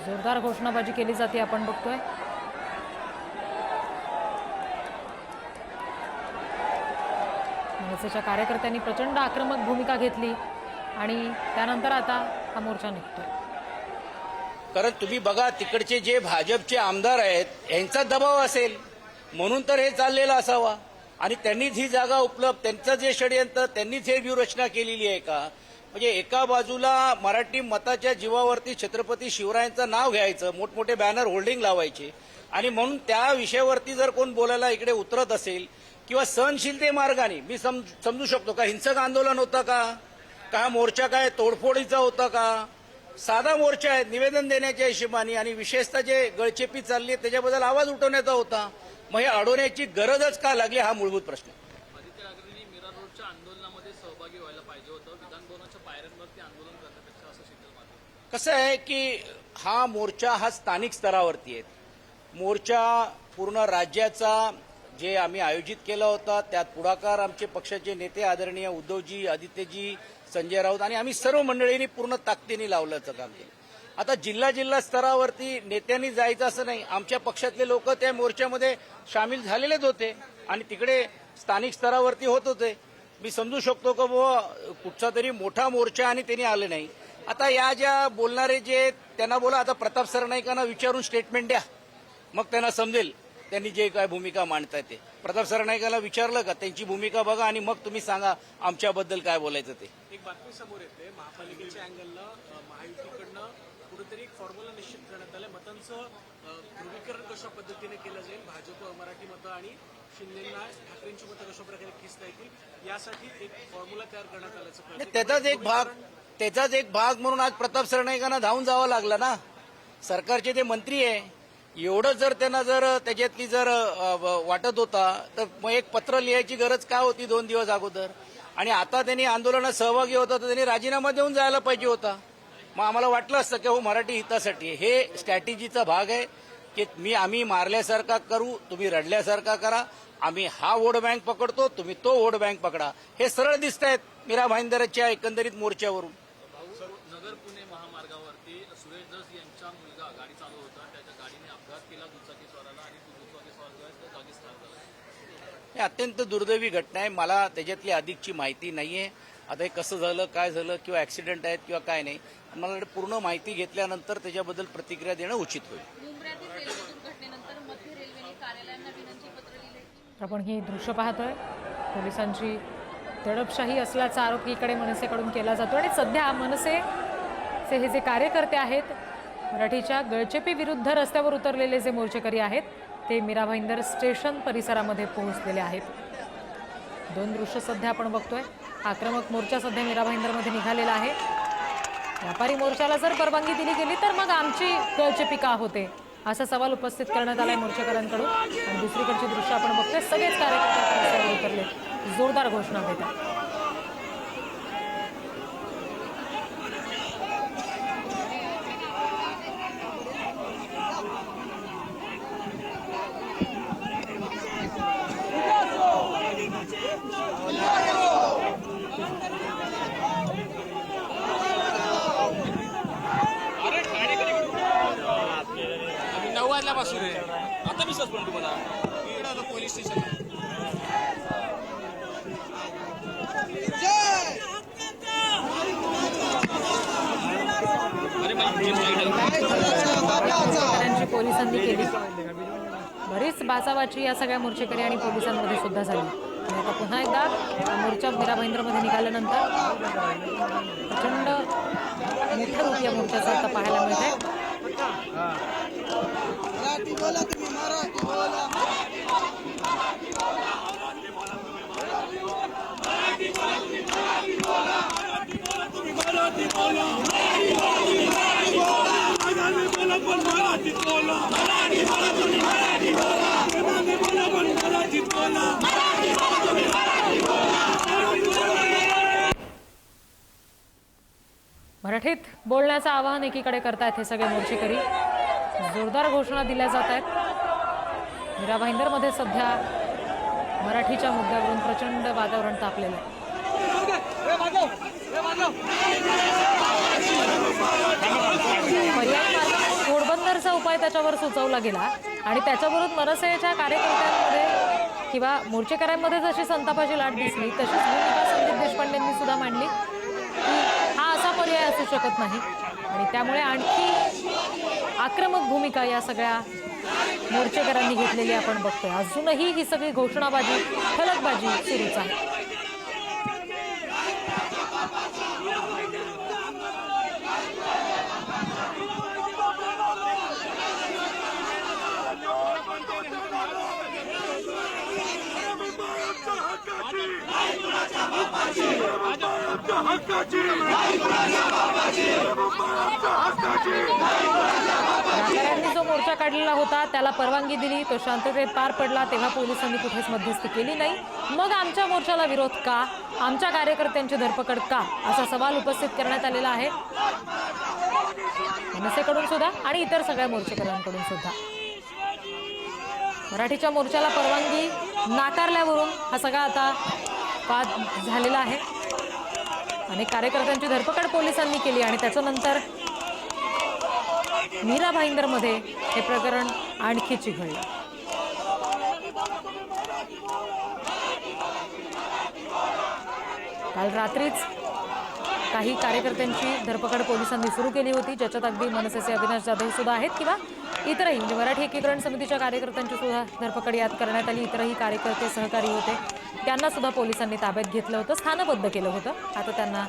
जोरदार घोषणाबाजी केली जाते आपण बघतोय। मनसेच्या कार्यकर्त्यांनी प्रचंड आक्रमक भूमिका घेतली आणि त्यानंतर आता हा मोर्चा निघतोय। कारण तुम्ही बघा तिकडचे जे भाजपचे आमदार आहेत यांचा दबाव असेल म्हणून तर हे चाललेलं असावा आणि त्यांनीच ही जागा उपलब्ध त्यांचं जे षडयंत्र त्यांनीच हे व्यूहरचना केलेली आहे का? म्हणजे एका बाजूला मराठी मताच्या जीवावरती छत्रपती शिवरायांचं नाव घ्यायचं, मोठमोठे बॅनर होल्डिंग लावायचे आणि म्हणून त्या विषयावरती जर कोण बोलायला इकडे उतरत असेल किंवा सहनशीलते मार्गाने मी समजू शकतो का हिंसक आंदोलन होतं का मोर्चा काय तोडफोडीचा होता का? साधा मोर्चा आहे निवेदन देण्याच्या हिशोबाने आणि विशेषतः जे गळचेपी चालली आहे त्याच्याबद्दल आवाज उठवण्याचा होता। मग हे अडवण्याची गरजच का लागली हा मूलभूत प्रश्न। आदित्य ठाकरेंनी मीरा रोडच्या आंदोलनामध्ये सहभागी व्हायला पाहिजे होतं, विधान भवनाच्या पायऱ्यांवरती आंदोलन करण्यापेक्षा असं शिंदे मानतात। कसं आहे की हा मोर्चा हा स्थानिक स्तरावरती आहे। मोर्चा पूर्ण राज्याचा जे आम्ही आयोजित केला होता त्यात पुढाकार आमचे पक्षाचे नेते आदरणीय उद्धवजी, आदित्यजी, संजय राऊत आणि आम्ही सर्व मंडळींनी पूर्ण ताकदीने लावल्याचं काम केलं। आता जिल्हा स्तरावरती नेत्यांनी जायचं असं नाही, आमच्या पक्षातले लोक त्या मोर्चामध्ये सामील झालेलेच होते आणि तिकडे स्थानिक स्तरावरती होत होते। मी समजू शकतो की बुवा कुठचा तरी मोठा मोर्चा आणि त्यांनी आले नाही। आता या ज्या बोलणारे जे त्यांना बोला, आता प्रताप सरनाईकांना विचारून स्टेटमेंट द्या, मग त्यांना समजेल त्यांनी जे काय भूमिका मांडताय ते। प्रताप सरनाईकाला विचारलं का त्यांची भूमिका बघा आणि मग तुम्ही सांगा आमच्याबद्दल काय बोलायचं ते। एक बातमी समोर येते, महापालिकेच्या अँगलनं महायुतीकडनं कुठेतरी एक फॉर्म्युला निश्चित करण्यात आलं, मतांचं ध्रुवीकरण कशा पद्धतीने केलं जाईल, भाजप मराठी मतं आणि शिंदेना ठाकरेंची मतं कशा प्रकारे खिचता येतील यासाठी एक फॉर्म्युला तयार करण्यात आल्याचं त्याचाच एक भाग म्हणून आज प्रताप सरनाईकांना धावून जावं लागलं ना। सरकारचे ते मंत्री आहे, एवढं जर त्यांना जर त्याच्यातली जर वाटत होता तर मग एक पत्र लिहायची गरज काय होती 2 दिवस अगोदर? आणि आता त्यांनी आंदोलनात सहभागी होता तर त्यांनी राजीनामा देऊन जायला पाहिजे होता। मग आम्हाला वाटलं असतं की हो मराठी हितासाठी हे स्ट्रॅटेजीचा भाग आहे की आम्ही मारल्यासारखा करू, तुम्ही रडल्यासारखा करा, आम्ही हा वोट बँक पकडतो, तुम्ही तो वोट बँक पकडा। हे सरळ दिसत आहेत मीरा भाईंदरच्या एकंदरीत मोर्चावरून। नगर पुणे महामार्गावरती सुरेश धस यांचा मुलगा गाडी चालू होता, त्याच्या गाडीने अपघात केला दुचाकीस्वाराला आणि दुचाकीस्वार जो आहे तो जागीच ठार झाला। हे अत्यंत दुर्दैवी घटना आहे, मला त्याच्यातली अधिकची माहिती नाहीये। आता हे कसं झालं, काय झालं किंवा ऍक्सिडेंट आहेत किंवा काय नाही, मला पूर्ण माहिती घेतल्यानंतर त्याच्याबद्दल प्रतिक्रिया देणं उचित होईल। आपण ही दृश्य पाहतोय, पोलिसांची दडपशाही असल्याचा आरोप इकडे मनसेकडून केला जातो आणि सध्या मनसेचे हे जे कार्यकर्ते आहेत मराठीच्या गळचेपी विरुद्ध रस्त्यावर उतरलेले जे मोर्चेकरी आहेत ते मीरा भाईंदर स्टेशन परिसरामध्ये पोहोचलेले आहेत। 2 दृश्य सध्या आपण बघतोय। आक्रमक मोर्चा सध्या मीरा भाईंदरमध्ये निघालेला आहे। व्यापारी मोर्चाला जर परवानगी दिली गेली तर मग आमची गळचेपी का होते असा सवाल उपस्थित करण्यात आलाय मोर्चेकऱ्यांकडून। आणि दुसरीकडची दृश्य आपण बघतोय, सगळेच कार्यकर्ते रस्त्यावर उतरले, जोरदार घोषणा देतात। आता विश्वास पण तुम्हाला पोलीस स्टेशन पोलिसांनी केली बरीच बाचाबाची या सगळ्या मोर्चेकरी आणि पोलिसांमध्ये सुद्धा झाली। आता पुन्हा एकदा मोर्चा मीरा भाईंदरमध्ये निघाल्यानंतर प्रचंड मोठं रूप या मोर्चाचं आता पाहायला मिळतंय। मराठीत बोलण्याचं आवाहन एकीकडे करतायत हे सगळे मोर्चेकरी, जोरदार घोषणा दिल्या जात आहेत। मीरा भाईंदरमध्ये सध्या मराठीच्या मुद्द्यावरून प्रचंड वातावरण तापलेलं आहे। पर्याय मार्ग उपाय त्याच्यावर सुचवला गेला आणि त्याच्यावरून मनसेच्या कार्यकर्त्यांमध्ये किंवा मोर्चेकऱ्यांमध्ये जशी संतापाची लाट दिसली तशीच भूमिका संदीप देशपांडेंनी सुद्धा मांडली की हा असा पर्याय असू शकत नाही आणि त्यामुळे आणखी आक्रमक भूमिका या सगळ्या मोर्चेकऱ्यांनी घेतलेली आपण बघतोय. अजूनही ही सगळी घोषणाबाजी फलकबाजी सुरूच आहे. व्यापाऱ्यांनी जो मोर्चा काढलेला होता त्याला परवानगी दिली, तो शांततेत पार पडला, तेव्हा पोलिसांनी कुठेच मध्यस्थी केली नाही. मग आमच्या मोर्चाला विरोध का, आमच्या कार्यकर्त्यांची धरपकड का, असा सवाल उपस्थित करण्यात आलेला आहे मनसेकडून सुद्धा आणि इतर सगळ्या मोर्चेकऱ्यांकडून सुद्धा. मराठीच्या मोर्चाला परवानगी नाकारल्यावरून हा सगळा आता वाद झालेला आहे. अनेक कार्यकर्त्यांची धरपकड पोलिसांनी केली आणि त्याच्यानंतर मीरा भाईंदरमध्ये हे प्रकरण आणखी चिघळलं. काल रात्रीच काही कार्यकर्त्यांची धरपकड पोलिसांनी सुरू केली होती, ज्याच्यात अगदी मनसेचे अविनाश जाधव सुद्धा आहेत किंवा इतरही म्हणजे मराठी एकीकरण समितीच्या कार्यकर्त्यांची सुद्धा धरपकड यात करण्यात आली. इतरही कार्यकर्ते सहकारी होते, त्यांना सुद्धा पोलिसांनी ताब्यात घेतलं होतं, स्थानबद्ध केलं होतं. आता त्यांना